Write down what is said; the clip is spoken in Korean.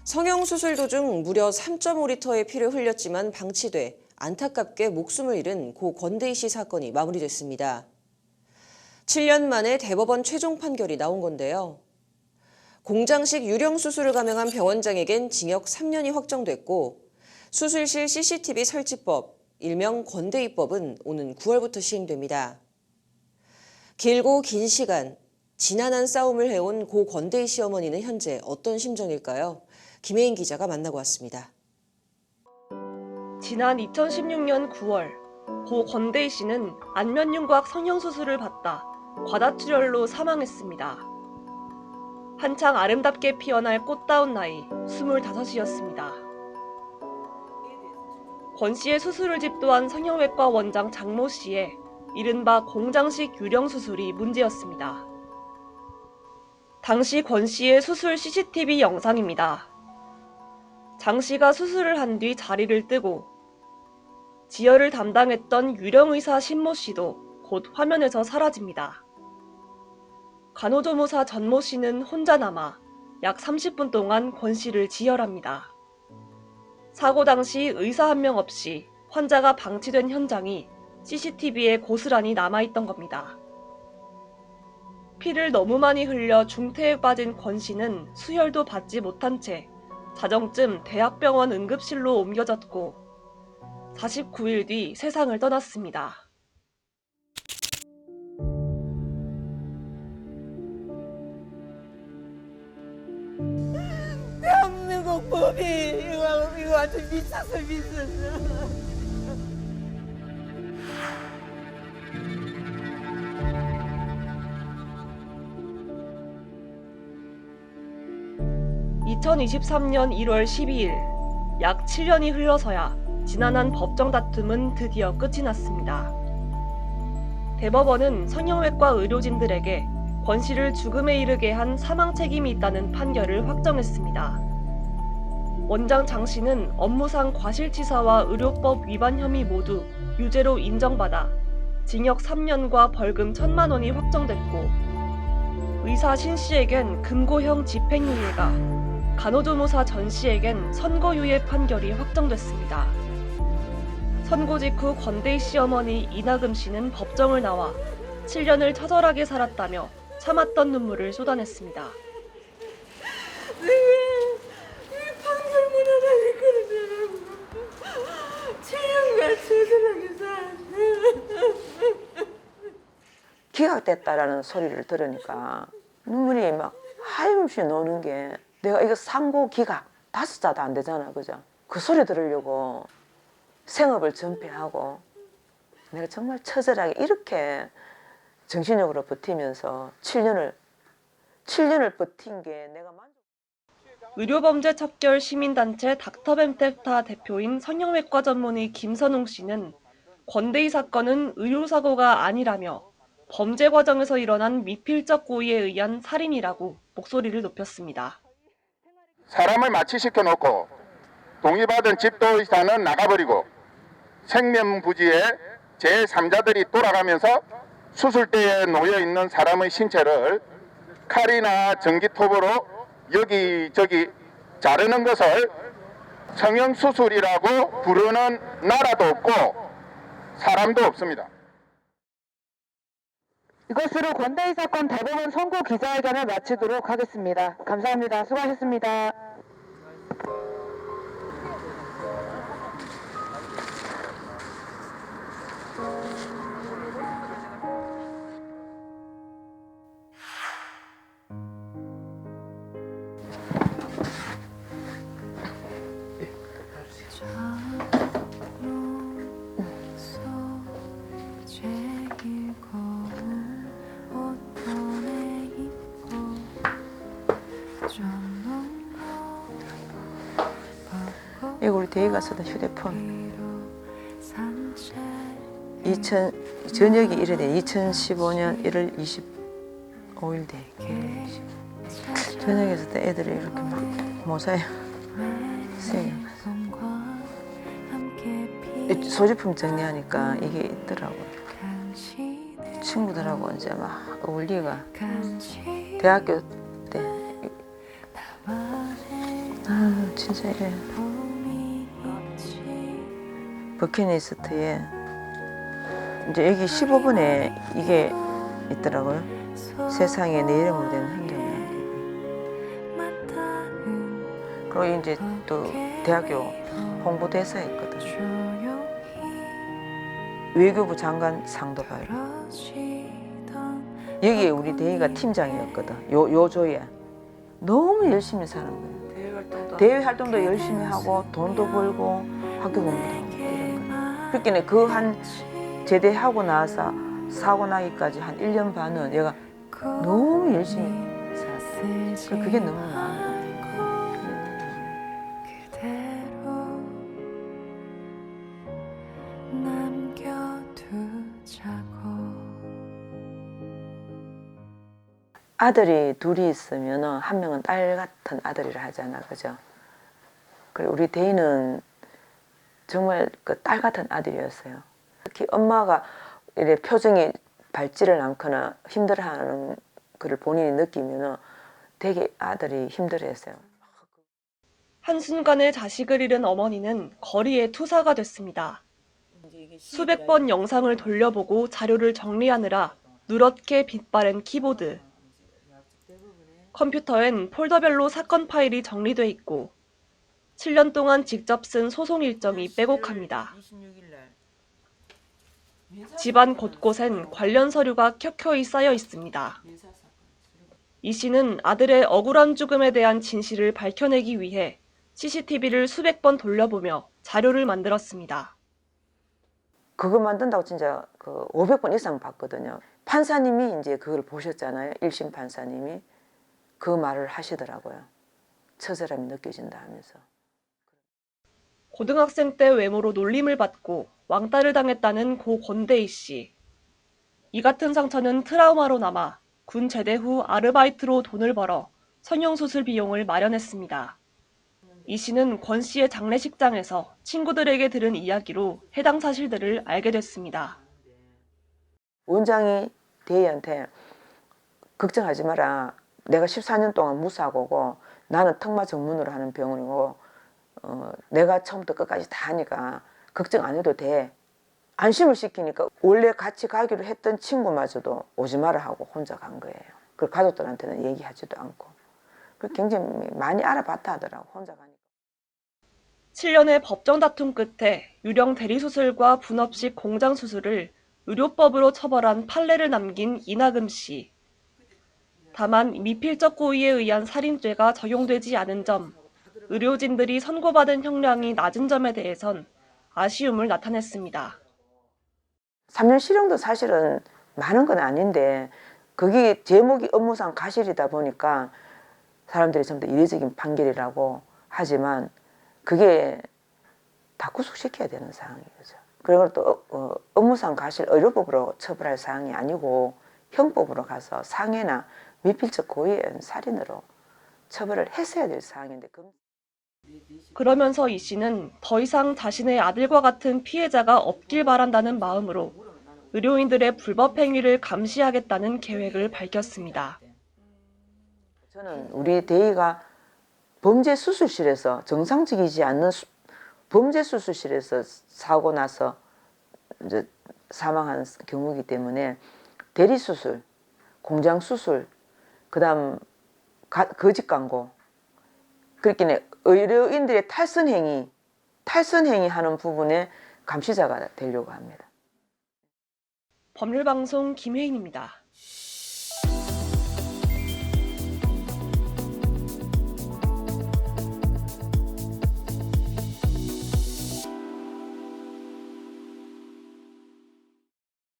성형수술 도중 무려 3.5리터의 피를 흘렸지만 방치돼 안타깝게 목숨을 잃은 고 권대희 씨 사건이 마무리됐습니다. 7년 만에 대법원 최종 판결이 나온 건데요. 공장식 유령수술을 감행한 병원장에겐 징역 3년이 확정됐고 수술실 CCTV 설치법, 일명 권대희법은 오는 9월부터 시행됩니다. 길고 긴 시간, 지난한 싸움을 해온 고 권대희 씨 어머니는 현재 어떤 심정일까요? 김혜인 기자가 만나고 왔습니다. 지난 2016년 9월, 고 권대희 씨는 안면윤곽 성형수술을 받다 과다출혈로 사망했습니다. 한창 아름답게 피어날 꽃다운 나이 25이었습니다. 권 씨의 수술을 집도한 성형외과 원장 장모 씨의 이른바 공장식 유령수술이 문제였습니다. 당시 권 씨의 수술 CCTV 영상입니다. 장 씨가 수술을 한 뒤 자리를 뜨고 지혈을 담당했던 유령의사 신모 씨도 곧 화면에서 사라집니다. 간호조무사 전모 씨는 혼자 남아 약 30분 동안 권 씨를 지혈합니다. 사고 당시 의사 한 명 없이 환자가 방치된 현장이 CCTV에 고스란히 남아있던 겁니다. 피를 너무 많이 흘려 중태에 빠진 권 씨는 수혈도 받지 못한 채 자정쯤 대학병원 응급실로 옮겨졌고 49일 뒤 세상을 떠났습니다. 대한민국 법이 이거 아주 미쳤어. 2023년 1월 12일, 약 7년이 흘러서야 지난한 법정 다툼은 드디어 끝이 났습니다. 대법원은 성형외과 의료진들에게 권 씨를 죽음에 이르게 한 사망 책임이 있다는 판결을 확정했습니다. 원장 장 씨는 업무상 과실치사와 의료법 위반 혐의 모두 유죄로 인정받아 징역 3년과 벌금 1,000만 원이 확정됐고 의사 신 씨에겐 금고형 집행유예가 간호조무사 전 씨에겐 선고유예 판결이 확정됐습니다. 선고 직후 권대희 씨 어머니 이나금 씨는 법정을 나와 7년을 처절하게 살았다며 참았던 눈물을 쏟아냈습니다. 내가 판결문 하나 읽거든요. 7년간 처절하게 살았네. 기각됐다라는 소리를 들으니까 눈물이 막 하염없이 나오는 게 내가 이거 상고 기각 5자도 안 되잖아, 그죠? 그 소리 들으려고 생업을 전폐하고 내가 정말 처절하게 이렇게 정신력으로 버티면서 7년을 버틴 게 내가 의료범죄 척결 시민단체 닥터벤테타 대표인 성형외과 전문의 김선웅 씨는 권대희 사건은 의료사고가 아니라며 범죄 과정에서 일어난 미필적 고의에 의한 살인이라고 목소리를 높였습니다. 사람을 마취시켜 놓고 동의받은 집도의사는 나가버리고 생명부지에 제3자들이 돌아가면서 수술대에 놓여있는 사람의 신체를 칼이나 전기톱으로 여기저기 자르는 것을 성형수술이라고 부르는 나라도 없고 사람도 없습니다. 이것으로 권대희 사건 대법원 선고 기자회견을 마치도록 하겠습니다. 감사합니다. 수고하셨습니다. 이거 우리 대희가 쓰던 휴대폰. 저녁이 이래 2015년 1월 25일 돼. 저녁에 썼던 애들이 이렇게 막 모사에 소지품 정리하니까 이게 있더라고. 친구들하고 이제 막 어울리가 대학교 때 아 진짜 이래. 버킷리스트에 이제 여기 15분에 이게 있더라고요. 세상에 내 이름으로 된 흔적을 남기고. 그리고 이제 또 대학교 홍보대사 했거든. 외교부 장관 상도 받고. 여기에 우리 대희가 팀장이었거든. 요 조에. 너무 열심히 사는 거예요. 대외 활동도 열심히 하고 돈도 벌고 학교 공부도 하고 이런 거예요. 그렇게 그 한 제대하고 나서 사고 나기까지 한 1년 반은 얘가 너무 열심히 살았어요. 그게 너무 마음이 아들이 둘이 있으면 한 명은 딸 같은 아들이라 하잖아, 그죠? 그리고 우리 대희는 정말 그 딸 같은 아들이었어요. 특히 엄마가 이래 표정이 밝지를 않거나 힘들어하는 그를 본인이 느끼면 되게 아들이 힘들어했어요. 한순간에 자식을 잃은 어머니는 거리에 투사가 됐습니다. 수백 번 영상을 돌려보고 자료를 정리하느라 누렇게 빛바랜 키보드. 컴퓨터엔 폴더별로 사건 파일이 정리돼 있고 7년 동안 직접 쓴 소송 일정이 빼곡합니다. 집안 곳곳엔 관련 서류가 켜켜이 쌓여 있습니다. 이 씨는 아들의 억울한 죽음에 대한 진실을 밝혀내기 위해 CCTV를 수백 번 돌려보며 자료를 만들었습니다. 그거 만든다고 진짜 그 500번 이상 봤거든요. 판사님이 이제 그걸 보셨잖아요. 1심 판사님이. 그 말을 하시더라고요. 처절함이 느껴진다 하면서. 고등학생 때 외모로 놀림을 받고 왕따를 당했다는 고 권대희 씨. 이 같은 상처는 트라우마로 남아 군 제대 후 아르바이트로 돈을 벌어 성형수술 비용을 마련했습니다. 이 씨는 권 씨의 장례식장에서 친구들에게 들은 이야기로 해당 사실들을 알게 됐습니다. 원장이 대희한테 걱정하지 마라. 내가 14년 동안 무사고고 나는 특마 전문으로 하는 병원이고 내가 처음부터 끝까지 다 하니까 걱정 안 해도 돼. 안심을 시키니까 원래 같이 가기로 했던 친구마저도 오지 마라 하고 혼자 간 거예요. 그 가족들한테는 얘기하지도 않고. 굉장히 많이 알아봤다 하더라고 혼자 가니까. 7년의 법정 다툼 끝에 유령 대리수술과 분업식 공장수술을 의료법으로 처벌한 판례를 남긴 이나금 씨. 다만 미필적 고의에 의한 살인죄가 적용되지 않은 점, 의료진들이 선고받은 형량이 낮은 점에 대해선 아쉬움을 나타냈습니다. 3년 실형도 사실은 많은 건 아닌데 그게 제목이 업무상 과실이다 보니까 사람들이 전부 다 이례적인 판결이라고 하지만 그게 다 구속시켜야 되는 상황이죠. 그리고 또 업무상 과실 의료법으로 처벌할 사항이 아니고 형법으로 가서 상해나 미필적 고의에 의한 살인으로 처벌을 했어야 될 사항인데 그러면서 이 씨는 더 이상 자신의 아들과 같은 피해자가 없길 바란다는 마음으로 의료인들의 불법 행위를 감시하겠다는 계획을 밝혔습니다. 저는 우리 대희가 범죄 수술실에서 정상적이지 않는 범죄 수술실에서 사고 나서 이제 사망한 경우이기 때문에 대리 수술, 공장 수술, 그다음 거짓 광고, 그렇게 의료인들의 탈선 행위 하는 부분에 감시자가 되려고 합니다. 법률방송 김혜인입니다.